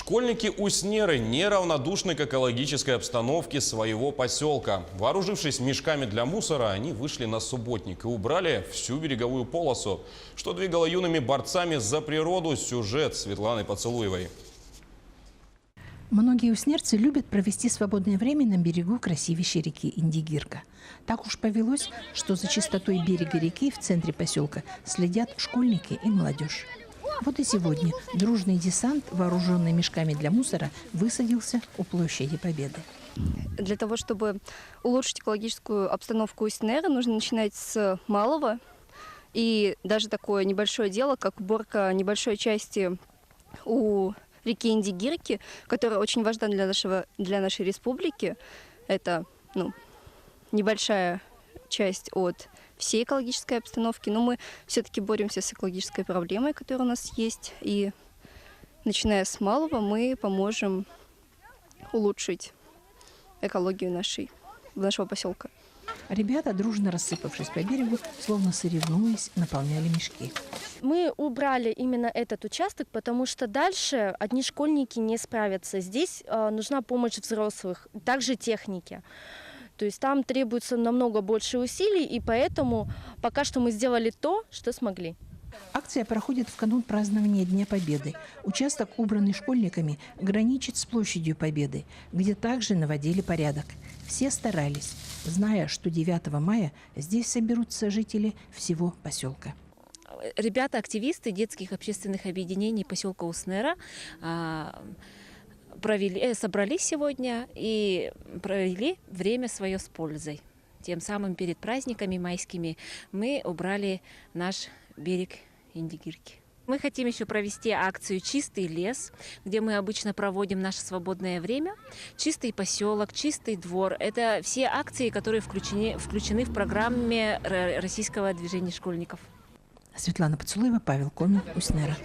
Школьники-уснеры неравнодушны к экологической обстановке своего поселка. Вооружившись мешками для мусора, они вышли на субботник и убрали всю береговую полосу. Что двигало юными борцами за природу, сюжет Светланы Поцелуевой. Многие уснерцы любят провести свободное время на берегу красивейшей реки Индигирка. Так уж повелось, что за чистотой берега реки в центре поселка следят школьники и молодежь. Вот и сегодня дружный десант, вооруженный мешками для мусора, высадился у площади Победы. Для того, чтобы улучшить экологическую обстановку Уснера, нужно начинать с малого. И даже такое небольшое дело, как уборка небольшой части у реки Индигирки, которая очень важна для нашей республики. Это небольшая часть от всей экологической обстановки, но мы все-таки боремся с экологической проблемой, которая у нас есть. И начиная с малого мы поможем улучшить экологию нашего поселка. Ребята, дружно рассыпавшись по берегу, словно соревнуясь, наполняли мешки. Мы убрали именно этот участок, потому что дальше одни школьники не справятся. Здесь нужна помощь взрослых, также техники. То есть там требуется намного больше усилий, и поэтому пока что мы сделали то, что смогли. Акция проходит в канун празднования Дня Победы. Участок, убранный школьниками, граничит с площадью Победы, где также наводили порядок. Все старались, зная, что 9 мая здесь соберутся жители всего поселка. Ребята-активисты детских общественных объединений поселка Уснера собрались сегодня и провели время свое с пользой. Тем самым перед праздниками майскими мы убрали наш берег Индигирки. Мы хотим еще провести акцию «Чистый лес», где мы обычно проводим наше свободное время. «Чистый поселок», «Чистый двор» – это все акции, которые включены в программе Российского движения школьников. Светлана Поцелуева, Павел Комин, Уснера.